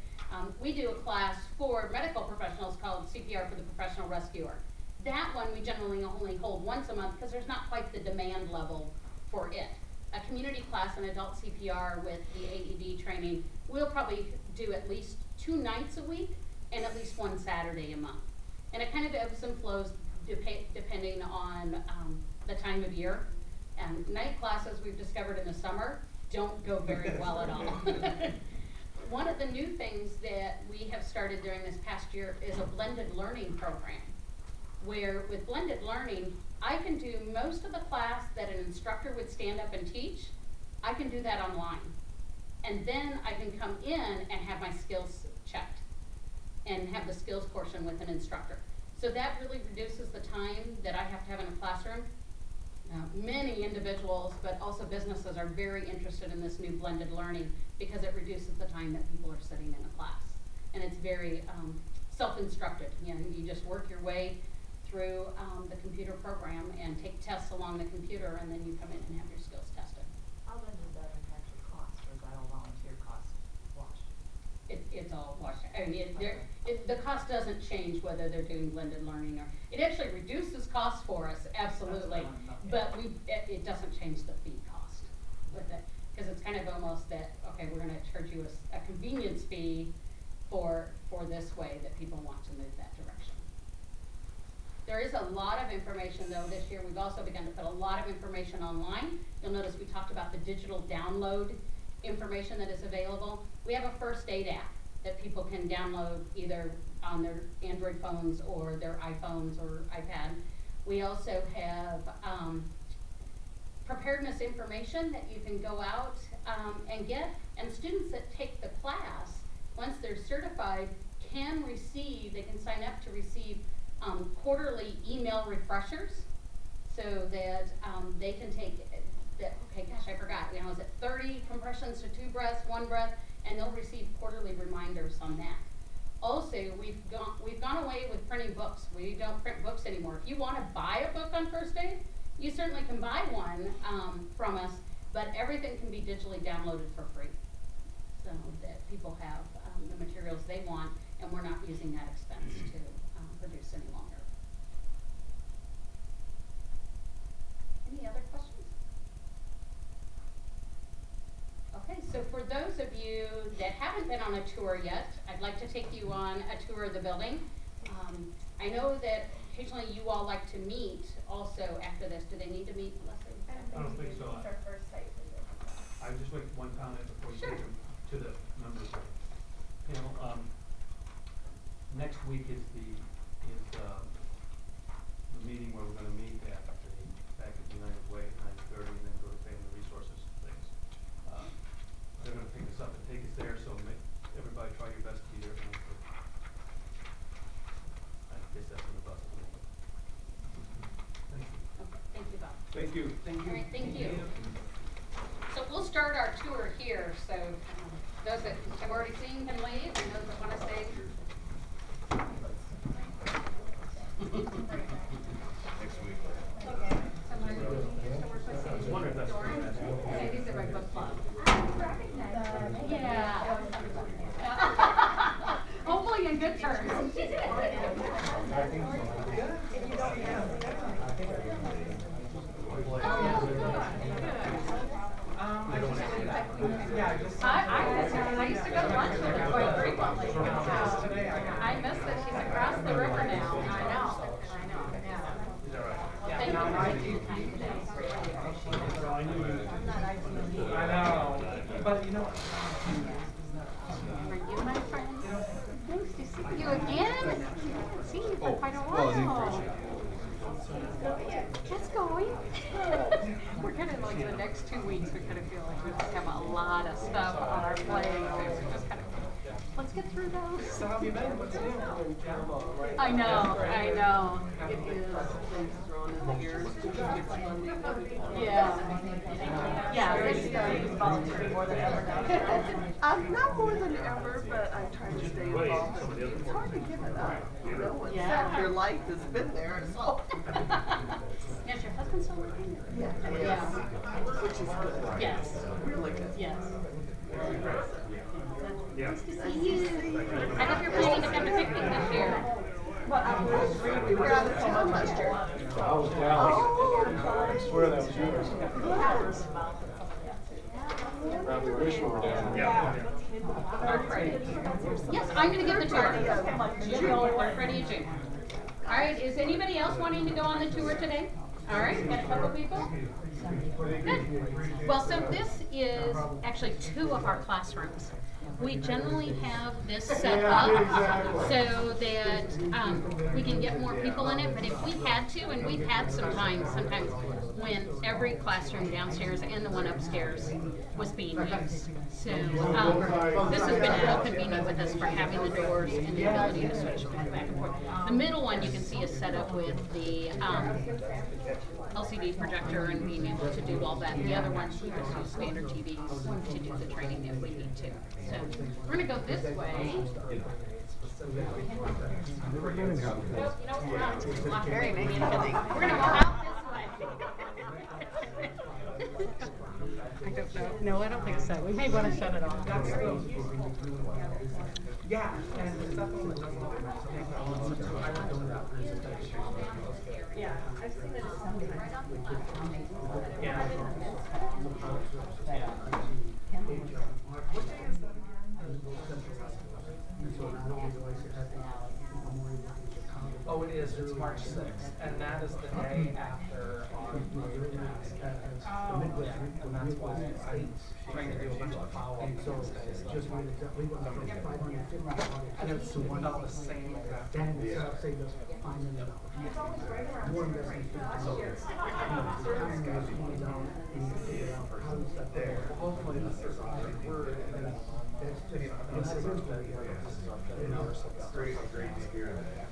We do a class for medical professionals called CPR for the Professional Rescuer. That one we generally only hold once a month because there's not quite the demand level for it. A community class in adult CPR with the AED training, we'll probably do at least 2 nights a week and at least 1 Saturday a month. And it kind of ebbs and flows depending on the time of year. Night classes we've discovered in the summer don't go very well at all. One of the new things that we have started during this past year is a blended learning program, where with blended learning, I can do most of the class that an instructor would stand up and teach, I can do that online. And then I can come in and have my skills checked and have the skills portion with an instructor. So that really reduces the time that I have to have in a classroom. Many individuals, but also businesses, are very interested in this new blended learning because it reduces the time that people are sitting in a class. And it's very self-instructed. You just work your way through the computer program and take tests along the computer, and then you come in and have your skills tested. How then does that impact your cost, or is that all volunteer cost washed? It's all washed. I mean, the cost doesn't change whether they're doing blended learning or, it actually reduces costs for us, absolutely. But it doesn't change the fee cost with it, because it's kind of almost that, okay, we're gonna charge you a convenience fee for this way that people want to move that direction. There is a lot of information though this year. We've also begun to put a lot of information online. You'll notice we talked about the digital download information that is available. We have a first aid app that people can download either on their Android phones or their iPhones or iPad. We also have preparedness information that you can go out and get, and students that take the class, once they're certified, can receive, they can sign up to receive quarterly email refreshers, so that they can take that, okay, gosh, I forgot, is it 30 compressions to 2 breaths, 1 breath, and they'll receive quarterly reminders on that. Also, we've gone away with printing books. We don't print books anymore. If you want to buy a book on first aid, you certainly can buy one from us, but everything can be digitally downloaded for free, so that people have the materials they want, and we're not using that expense to produce any longer. Any other questions? Okay, so for those of you that haven't been on a tour yet, I'd like to take you on a tour of the building. I know that occasionally you all like to meet also after this. Do they need to meet, Leslie? I don't think so. It's our first site visit. I would just make one comment before you Sure. take them to the members panel. Next week is the meeting where we're gonna meet back at United Way at 9:30 and then go to Family Resources things. They're gonna pick us up and take us there, so everybody try your best to be there. I guess that's in the bus. Thank you. Okay, thank you, Bob. Thank you. All right, thank you. So we'll start our tour here, so those that have already seen can leave, and those that wanna stay. Next week. I was wondering if that's. Yeah, these are my book club. Yeah. Hopefully in good terms. I used to go to lunch with her quite frequently. I miss that she's across the river now. I know, yeah. Well, thank you for taking the time today. I know, but you know what? Are you my friend? Nice to see you again. I haven't seen you for quite a while. It's going. We're kind of like the next 2 weeks, we kind of feel like we just have a lot of stuff on our plate. So we just kind of, let's get through those. So how have you been? What's new? I know. It is things thrown in the ears to keep it funding and everything. Yeah. Yeah. It's volunteering more than ever now. Not more than ever, but I try to stay involved. It's hard to give it up, you know, when Yeah. your life has been there, so. Is your husband still working? Yeah. Yeah. Which is good. Yes. Really good. Yes. Yeah. Nice to see you. I hope you're planning to come to picnic this year. Well, we were out of town last year. I was down. I swear that was yours. Probably wish we were down. Yeah. Yes, I'm gonna give the tour. June, or Freddie and June. All right, is anybody else wanting to go on the tour today? All right, got a couple people? Good. Well, so this is actually 2 of our classrooms. We generally have this set up so that we can get more people in it, but if we had to, and we've had sometimes when every classroom downstairs and the one upstairs was being used. So this has been convenient with us for having the doors and the ability to switch back and forth. The middle one you can see is set up with the LCD projector and being able to do all that. The other ones we just use standard TVs to do the training if we need to. So we're gonna go this way. Very nice. We're gonna go out this way. I don't know. No, I don't think so. We may want to shut it off. Yeah, and is that the one that doesn't have I don't know that presentation. Yeah, I've seen it sometimes. Yeah. Oh, it is. It's March 6th, and that is the day after our yeah, and that's why I'm trying to do a bunch of follow-up these days. And it's about the same exact. Hopefully this is our word. Great to hear that.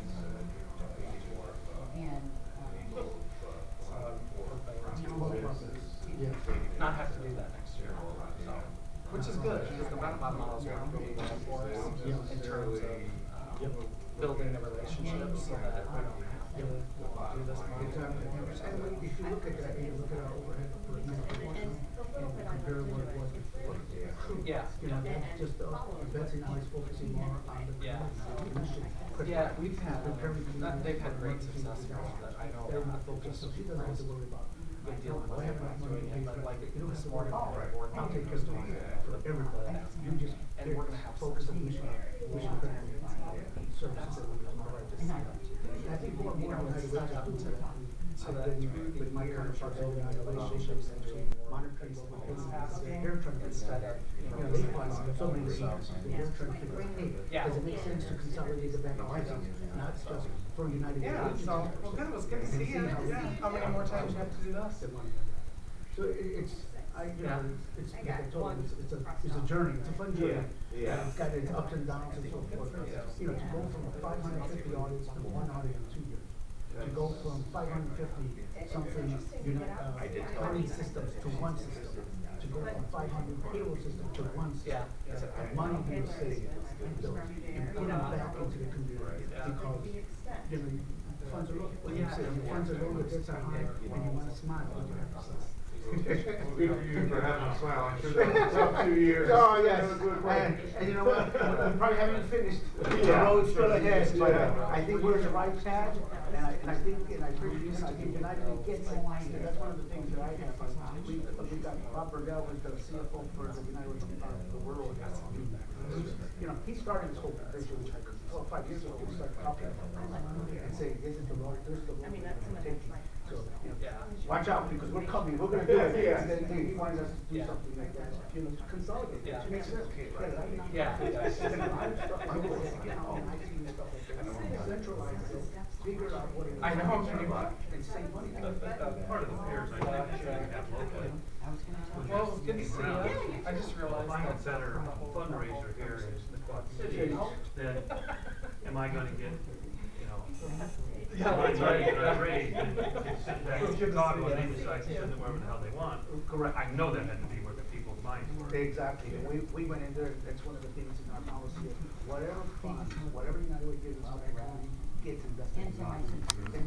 Not have to do that next year, so, which is good, because the roundabout model is working really well for us in terms of building the relationships so that we don't have to do this model. And if you look at that, you look at our overhead per minute and compare what it was before. Yeah. You know, that's just, Betsy now is focusing more on the. Yeah. mission. Yeah, we've had, they've had great success here, but I know they're not focused. So she doesn't have to worry about. Big deal with I have my money doing paid it, but for like it. You don't have this to worry morning, about it. board I'll take meeting care was of doing it that for everybody. You just And we're gonna have focus on some mission, mission services that we provide to see. I think more and you more know, United it's set Way up to do to, that. so I've that been through the with my years, counterparts you're over building United relationships and doing more monitoring the face-to-face business. tasking They're trying to instead of, you know, they sometimes find so many so, issues. They're trying to figure out, hey, Yeah. does it make sense to consolidate the back office, not just for United Way? Yeah, so, well, good, it was good to see you. Yeah, how many more times you have to do this? So it's, you Yeah. know, it's, like I told you, it's a journey, it's a fun journey. Yeah. And it's got its ups and downs and so forth. You know, to go from 550 audits to one audit in 2 years. To go from 550 something, county systems to one system. To go from 500 payroll systems to one system. Yeah. And money being saved and built and put them back into the community. Because, you know, funds are low, what you say, funds are low, the debts are high, and you wanna smile when you have to smile. Good for you for having a smile, I'm sure that was a tough 2 years. Oh, yes, That was good work. and you know what, we probably haven't finished, the Yeah. road's still ahead, but Yeah. I think we're in the right path, and I think, and I appreciate, I think United Way gets it, and that's one of the things that I have, we got Bob Burdell, who's the CFO for the United Way, the world. You know, he started this whole position, 4 or 5 years ago, we started talking and saying, this is the road, this is the road. we're taking. So, you know, watch out, because we're coming, we're gonna do it, Yeah. and then he wanted us to do Yeah. something like that, you know, to consolidate, Yeah. which makes sense. Yeah. I'm stuck, I'm going, you know, I see stuff like that, centralize it, figure out what it is. I know. And save money. Part of the fears I think is that we have locally. Well, it was good to see you. I just realized If I'm a that. better fundraiser here in the Quad Cities, then am I gonna get, you know, Yeah, money that's right. that I raised and sit back in Chicago and they decide to send it wherever the hell they want? Correct. I know that had to be where the people's minds were. Exactly, and we went in there, that's one of the things in our policy, whatever funds, whatever United Way gives us, whatever county gets invested in. And